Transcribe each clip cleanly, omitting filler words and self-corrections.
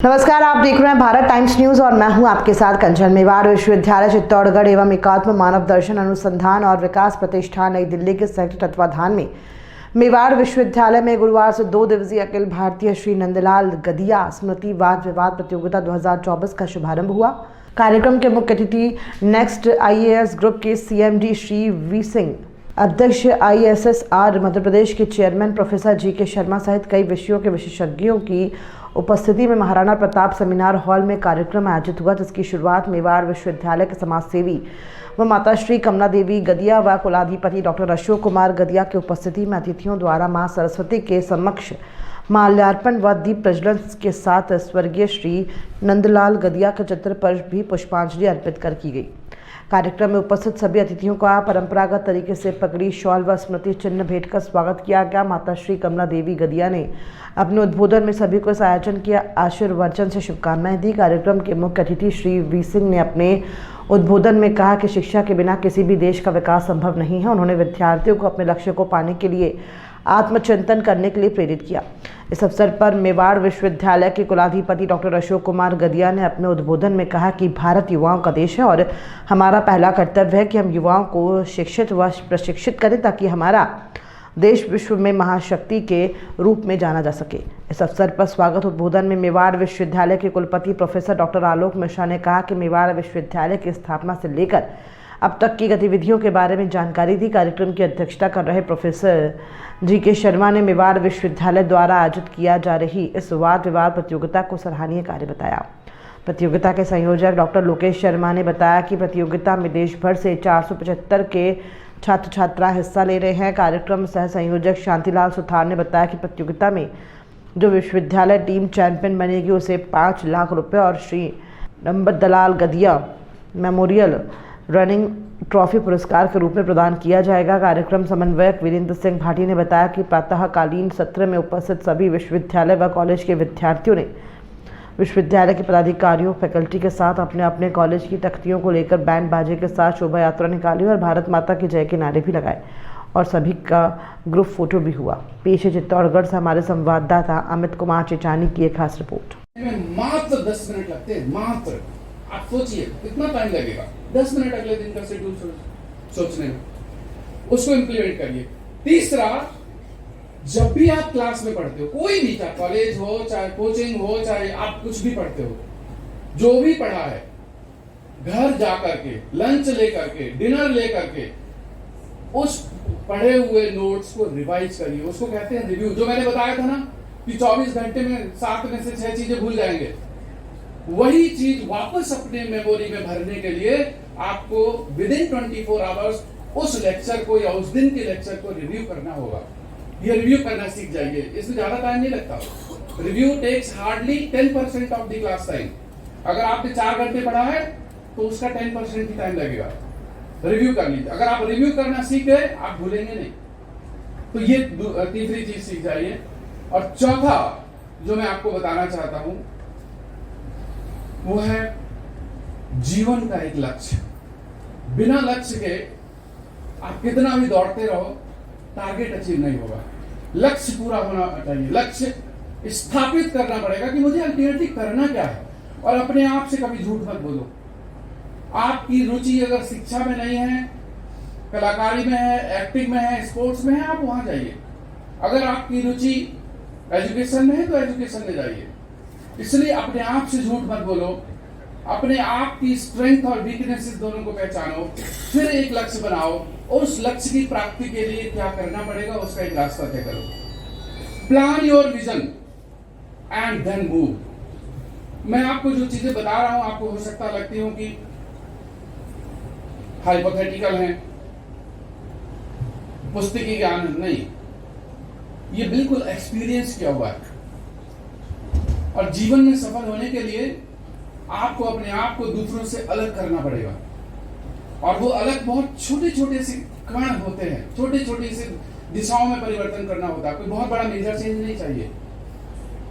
नमस्कार, आप देख रहे हैं भारत टाइम्स न्यूज और मैं हूं आपके साथ कंचन। मेवाड़ विश्वविद्यालय चित्तौड़गढ़ एवं एकात्म मानव दर्शन अनुसंधान और विकास प्रतिष्ठान नई दिल्ली के संयुक्त तत्वाधान में मेवाड़ विश्वविद्यालय में गुरुवार से 2 दिवसीय अखिल भारतीय श्री नंदलाल गदिया स्मृति वाद विवाद प्रतियोगिता 2024 का शुभारंभ हुआ। कार्यक्रम के मुख्य अतिथि नेक्स्ट IAS ग्रुप के CMD श्री वी सिंह, अध्यक्ष ISSR मध्य प्रदेश के चेयरमैन प्रोफेसर GK शर्मा सहित कई विषयों के विशेषज्ञों की उपस्थिति में महाराणा प्रताप सेमिनार हॉल में कार्यक्रम आयोजित हुआ, जिसकी शुरुआत मेवाड़ विश्वविद्यालय के समाजसेवी व माता श्री कमला देवी गदिया व कुलाधिपति डॉक्टर अशोक कुमार गदिया की उपस्थिति में अतिथियों द्वारा मां सरस्वती के समक्ष माल्यार्पण व दीप प्रज्वलन के साथ स्वर्गीय श्री नंदलाल गदिया के चित्र पर भी पुष्पांजलि अर्पित की गई। कार्यक्रम में उपस्थित सभी अतिथियों का परंपरागत तरीके से पगड़ी, शॉल व स्मृति चिन्ह भेंट कर स्वागत किया गया। माता श्री कमला देवी गदिया ने अपने उद्बोधन में सभी को इस आयोजन के आशीर्वचन से शुभकामनाएं दी। कार्यक्रम के मुख्य अतिथि श्री वी सिंह ने अपने उद्बोधन में कहा कि शिक्षा के बिना किसी भी देश का विकास संभव नहीं है। उन्होंने विद्यार्थियों को अपने लक्ष्य को पाने के लिए आत्मचिंतन करने के लिए प्रेरित किया। इस अवसर पर मेवाड़ विश्वविद्यालय के कुलाधिपति डॉक्टर अशोक कुमार गदिया ने अपने उद्बोधन में कहा कि भारत युवाओं का देश है और हमारा पहला कर्तव्य है कि हम युवाओं को शिक्षित व प्रशिक्षित करें ताकि हमारा देश विश्व में महाशक्ति के रूप में जाना जा सके। इस अवसर पर स्वागत उद्बोधन में मेवाड़ विश्वविद्यालय के कुलपति प्रोफेसर डॉक्टर आलोक मिश्रा ने कहा कि मेवाड़ विश्वविद्यालय की स्थापना से लेकर अब तक की गतिविधियों के बारे में जानकारी दी। कार्यक्रम की अध्यक्षता कर रहे प्रोफेसर GK शर्मा ने मेवाड़ विश्वविद्यालय द्वारा आयोजित किया जा रही इस वाद विवाद प्रतियोगिता को सराहनीय कार्य बताया। प्रतियोगिता के संयोजक डॉक्टर लोकेश शर्मा ने बताया कि प्रतियोगिता में देश भर से 475 के छात्र छात्रा हिस्सा ले रहे हैं। कार्यक्रम सह संयोजक शांतिलाल सुथार ने बताया कि प्रतियोगिता में जो विश्वविद्यालय टीम चैंपियन बनेगी उसे 5 लाख रुपये और Shri Nandlal Gadia memorial running trophy पुरस्कार के रूप में प्रदान किया जाएगा। कार्यक्रम समन्वयक वीरेंद्र सिंह भाटी ने बताया कि प्रातःकालीन सत्र में उपस्थित सभी विश्वविद्यालय व कॉलेज के विद्यार्थियों ने विश्वविद्यालय के पदाधिकारियों फैकल्टी के साथ अपने अपने कॉलेज की तख्तियों को लेकर बैंड बाजे के साथ शोभा यात्रा निकाली और भारत माता की जय के नारे भी लगाए और सभी का ग्रुप फोटो भी हुआ। पेश है चित्तौड़गढ़ से हमारे संवाददाता अमित कुमार चिचानी की एक खास रिपोर्ट। मात्र 10 मिनट लगते हैं, मात्र। आप सोचिए कितना टाइम लगेगा 10 मिनट अगले दिन का शेड्यूल सोचने में, उसको इंप्लीमेंट करिए। तीसरा, जब भी आप क्लास में पढ़ते हो, कोई भी, चाहे कॉलेज हो, चाहे कोचिंग हो, चाहे आप कुछ भी पढ़ते हो, जो भी पढ़ा है घर जाकर के, लंच लेकर के, डिनर लेकर के उस पढ़े हुए नोट्स को रिवाइज करिए। उसको कहते हैं रिव्यू। जो मैंने बताया था ना कि 24 घंटे में 7 में से 6 चीजें भूल जाएंगे, वही चीज वापस अपने मेमोरी में भरने के लिए आपको विदिन 24 आवर्स उस लेक्चर को या उस दिन के लेक्चर को रिव्यू करना होगा। ये रिव्यू करना सीख जाइए, इसमें ज्यादा टाइम नहीं लगता। Review takes hardly 10% of the class time. अगर आपने 4 घंटे पढ़ा है तो उसका 10% ही टाइम लगेगा। रिव्यू कर लीजिए। अगर आप रिव्यू करना सीख गए आप भूलेंगे नहीं। तो ये तीसरी चीज सीख जाइए। और चौथा जो मैं आपको बताना चाहता हूं वो है जीवन का एक लक्ष्य। बिना लक्ष्य के आप कितना भी दौड़ते रहो, टारगेट अचीव नहीं होगा। लक्ष्य पूरा होना चाहिए। लक्ष्य स्थापित करना पड़ेगा कि मुझे अल्टीमेटली करना क्या है। और अपने आप से कभी झूठ मत बोलो। आपकी रुचि अगर शिक्षा में नहीं है, कलाकारी में है, एक्टिंग में है, स्पोर्ट्स में है, आप वहां जाइए। अगर आपकी रुचि एजुकेशन में है तो एजुकेशन में जाइए। इसलिए अपने आप से झूठ मत बोलो। अपने आप की स्ट्रेंथ और वीकनेसेस दोनों को पहचानो, फिर एक लक्ष्य बनाओ और उस लक्ष्य की प्राप्ति के लिए क्या करना पड़ेगा उसका एक रास्ता तय करो। Plan your vision and then move. मैं आपको जो चीजें बता रहा हूं आपको हो सकता लगती हो कि हाइपोथेटिकल हैं, पुस्तकी ज्ञान नहीं, ये बिल्कुल एक्सपीरियंस किया हुआ है। और जीवन में सफल होने के लिए आपको अपने आप को दूसरों से अलग करना पड़ेगा। और वो अलग बहुत छोटे छोटे से कण होते हैं, छोटे छोटे से दिशाओं में परिवर्तन करना होता है। कोई बहुत बड़ा मेजर चेंज नहीं चाहिए।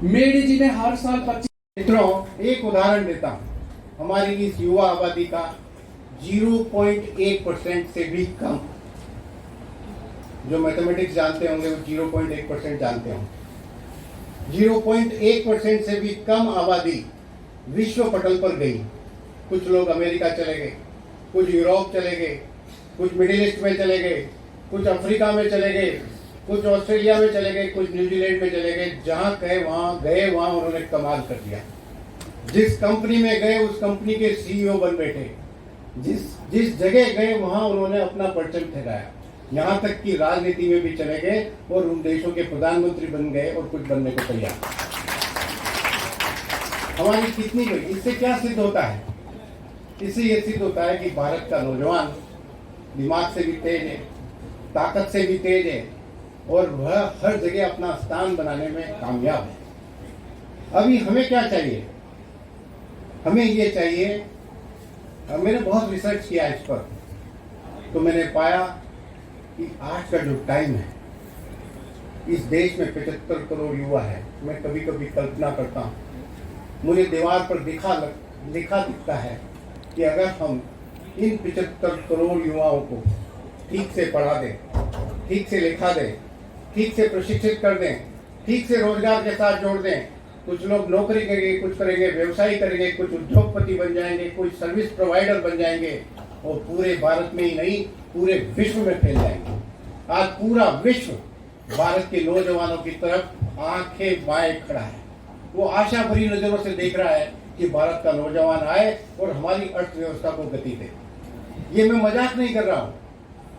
मेडी जी ने हर साल 25 मित्रों, एक उदाहरण देता हूं। हमारी इस युवा आबादी का 0.1% से भी कम, जो मैथमेटिक्स जानते होंगे वो 0.1% जानते होंगे। 0.1% से भी कम आबादी विश्व पटल पर गई। कुछ लोग अमेरिका चले गए, कुछ यूरोप चले गए, कुछ मिडिल ईस्ट में चले गए, कुछ अफ्रीका में चले गए, कुछ ऑस्ट्रेलिया में चले गए, कुछ न्यूजीलैंड में चले गए। जहां गए वहां उन्होंने कमाल कर दिया। जिस कंपनी में गए उस कंपनी के सीईओ बन बैठे। जिस जगह गए वहां उन्होंने अपना परचम फहराया। यहाँ तक कि राजनीति में भी चले गए और उन देशों के प्रधानमंत्री बन गए और कुछ बनने को तैयार। हमारी कितनी गई, इससे क्या सिद्ध होता है? इससे यह सिद्ध होता है कि भारत का नौजवान दिमाग से भी तेज है, ताकत से भी तेज है और वह हर जगह अपना स्थान बनाने में कामयाब है। अभी हमें क्या चाहिए? हमें ये चाहिए, मैंने बहुत रिसर्च किया इस पर, तो मैंने पाया कि आज का जो टाइम है, इस देश में 75 करोड़ युवा है। मैं कभी कभी कल्पना करता हूँ, मुझे दीवार पर लिखा दिखता है कि अगर हम इन 75 करोड़ युवाओं को ठीक से पढ़ा दें, ठीक से लिखा दें, ठीक से प्रशिक्षित कर दें, ठीक से रोजगार के साथ जोड़ दें, कुछ लोग नौकरी करेंगे, कुछ करेंगे व्यवसाय करेंगे, कुछ उद्योगपति बन जाएंगे, कुछ सर्विस प्रोवाइडर बन जाएंगे और पूरे भारत में ही नहीं पूरे विश्व में फैल जाएंगे। आज पूरा विश्व भारत के नौजवानों की तरफ आंखें बाएं खड़ा है। वो आशा भरी नजरों से देख रहा है कि भारत का नौजवान आए और हमारी अर्थव्यवस्था को गति दे। ये मैं मजाक नहीं कर रहा हूँ।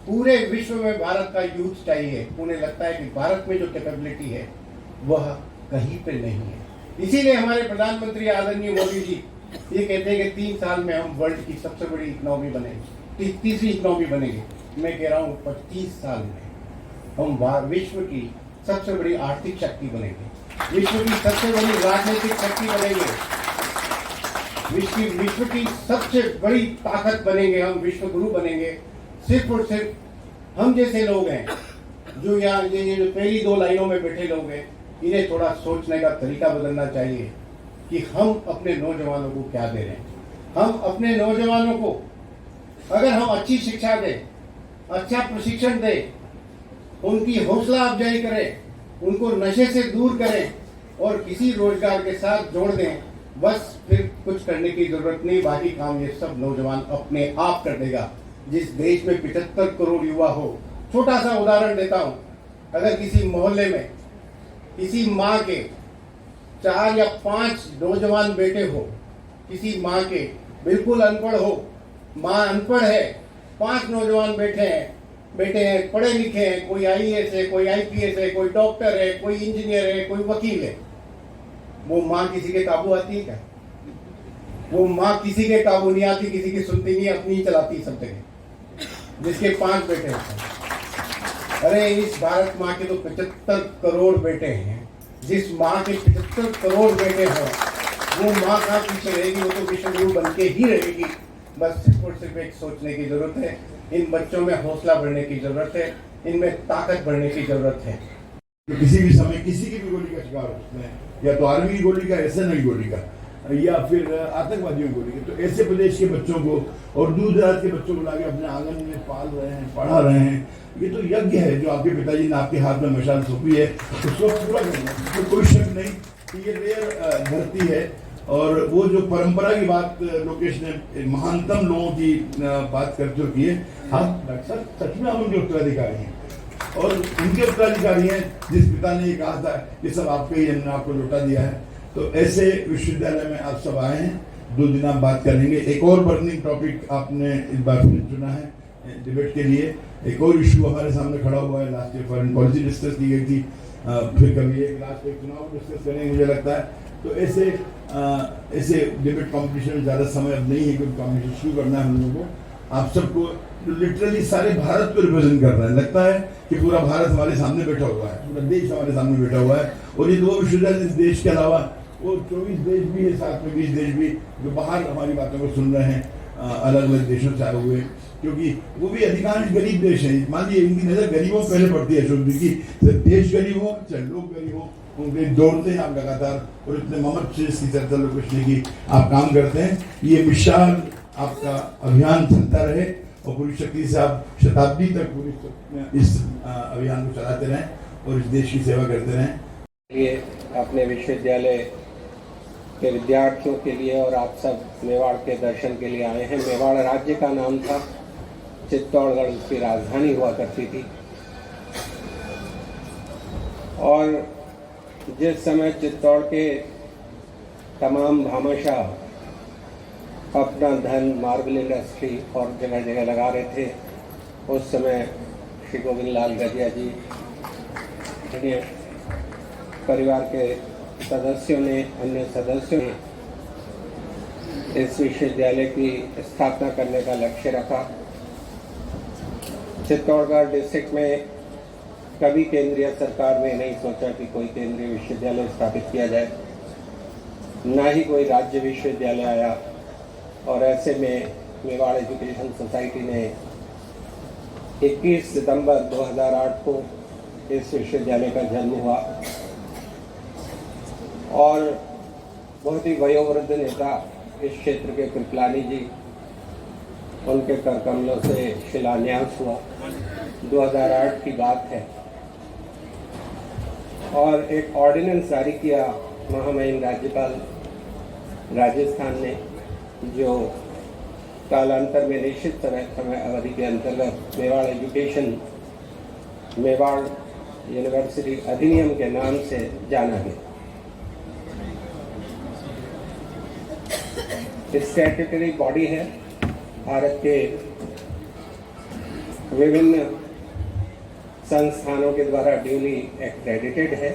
पूरे विश्व में भारत का यूथ चाहिए। उन्हें लगता है कि भारत में जो कैपेबिलिटी है वह कहीं पे नहीं है। इसीलिए हमारे प्रधानमंत्री आदरणीय मोदी जी ये कहते हैं कि 3 साल में हम वर्ल्ड की सबसे बड़ी इकोनॉमी बनेंगे, तीसरी इकोनॉमी बनेगी। मैं कह रहा हूँ 25 साल में हम विश्व की सबसे बड़ी आर्थिक शक्ति बनेंगे, विश्व की सबसे बड़ी राजनीतिक शक्ति बनेंगे, विश्व की सबसे बड़ी ताकत बनेंगे, हम विश्व गुरु बनेंगे। सिर्फ और सिर्फ हम जैसे लोग हैं जो यहाँ ये जो पहली 2 लाइनों में बैठे लोग हैं, इन्हें थोड़ा सोचने का तरीका बदलना चाहिए कि हम अपने नौजवानों को क्या दे रहे हैं। हम अपने नौजवानों को अगर हम अच्छी शिक्षा दें, अच्छा प्रशिक्षण दें, उनकी हौसला अफजाई करें, उनको नशे से दूर करें और किसी रोजगार के साथ जोड़ दें, बस फिर कुछ करने की जरूरत नहीं, बाकी काम ये सब नौजवान अपने आप कर देगा। जिस देश में 75 करोड़ युवा हो, छोटा सा उदाहरण देता हूं, अगर किसी मोहल्ले में किसी माँ के 4 या 5 नौजवान बेटे हो, किसी माँ के बिल्कुल अनपढ़ हो, माँ अनपढ़ है, 5 नौजवान बेटे हैं, पढ़े लिखे हैं, कोई आईएएस है, कोई आईपीएस है, कोई डॉक्टर है, कोई इंजीनियर है, कोई वकील है, वो माँ किसी के काबू आती है क्या? वो माँ किसी के काबू नहीं आती, किसी की सुनती नहीं, अपनी ही चलाती सब जगह। जिसके 5 बेटे हैं, अरे इस भारत माँ के तो 75 करोड़ बेटे हैं। जिस माँ के 75 करोड़ बेटे हों, वो माँ कहाँ पीछे रहेगी? वो तो विश्व गुरु बन के ही रहेगी। बस सिर्फ और सिर्फ एक सोचने की जरूरत है, इन बच्चों में हौसला बढ़ने की जरूरत है, इनमें ताकत बढ़ने की जरूरत है। तो किसी भी समय किसी की भी गोली का शिकार हो सकते हैं, या तो आर्मी की गोली का, एसएनएल गोली का, या फिर आतंकवादियों को लेकर। तो ऐसे प्रदेश के बच्चों को और दूर दराज के बच्चों को लाके अपने आंगन में पाल रहे हैं, पढ़ा रहे हैं। ये तो यज्ञ है जो आपके पिताजी ने आपके हाथ में मशाल सौंपी है, उसको पूरा करना, तो कोई शक नहीं कि ये रेयर धरती है। और वो जो परंपरा की बात लोकेश ने महानतम लोगों की बात करते हुए की है, हाँ डॉक्टर साहब, सच में हम उनके उत्तराधिकारी हैं और उनके उत्तराधिकारी हैं जिस पिता ने ये कहा था ये सब आपके ही, हमने आपको लौटा दिया है। तो ऐसे विश्वविद्यालय में आप सब आए हैं, 2 दिन आप बात करेंगे। एक और बर्निंग टॉपिक आपने इस बार फिर चुना है डिबेट के लिए। एक और इशू हमारे सामने खड़ा हुआ है, last year foreign policy discuss की गई थी, फिर कभी एक लास्ट एक चुनाव डिस्कस करेंगे मुझे लगता है। तो ऐसे डिबेट कॉम्पिटिशन में ज़्यादा समय अब नहीं है क्योंकि कॉम्पिटिशन शुरू करना है हम लोगों को। आप सबको लिटरली सारे भारत को रिप्रेजेंट कर रहा है, लगता है कि पूरा भारत हमारे सामने बैठा हुआ है, पूरा देश हमारे सामने बैठा हुआ है। और ये 2 विश्वविद्यालय इस देश के अलावा वो 24 देश भी है, साथ में 20 देश भी जो बाहर हमारी बातों को सुन रहे हैं, अलग अलग देशों से आए हुए, क्योंकि वो भी अधिकांश गरीब देश हैं। मान लीजिए इनकी नज़र गरीबों पहले पड़ती है शुद्ध की, देश गरीब हो चाहे लोग गरीब हो, उनके दौड़ते हैं आप लगातार। और इतने मोहम्मद चीज़ की चर्चा लोग कुछ नहीं की आप काम करते हैं। ये विशाल आपका अभियान चलता रहे और पूरी शक्ति से आप शताब्दी तक पूरी इस अभियान को चलाते रहें और इस देश की सेवा करते रहें। लिए अपने विश्वविद्यालय के विद्यार्थियों के लिए और आप सब मेवाड़ के दर्शन के लिए आए हैं। मेवाड़ राज्य का नाम था, चित्तौड़गढ़ उसकी राजधानी हुआ करती थी। और जिस समय चित्तौड़ के तमाम भामाशाह अपना धन मार्बल इंडस्ट्री और जगह जगह लगा रहे थे, उस समय श्री गोविंद लाल गजिया जी परिवार के सदस्यों ने, अन्य सदस्यों ने इस विश्वविद्यालय की स्थापना करने का लक्ष्य रखा। चित्तौड़गढ़ डिस्ट्रिक्ट में कभी केंद्रीय सरकार ने नहीं सोचा कि कोई केंद्रीय विश्वविद्यालय स्थापित किया जाए, ना ही कोई राज्य विश्वविद्यालय आया। और ऐसे में मेवाड़ एजुकेशन सोसाइटी ने 21 सितंबर 2008 को इस विश्वविद्यालय का जन्म हुआ और बहुत ही वयोवृद्ध नेता इस क्षेत्र के कृपलानी जी, उनके कर कमलों से शिलान्यास हुआ। 2008 की बात है और एक ऑर्डिनेंस जारी किया महामहिम राज्यपाल राजस्थान ने, जो कालांतर में निश्चित समय अवधि के अंतर्गत मेवाड़ एजुकेशन, मेवाड़ यूनिवर्सिटी अधिनियम के नाम से जाना गया। स्टैट्यूटरी बॉडी है, भारत के विभिन्न संस्थानों के द्वारा ड्यूली एक्रेडिटेड है।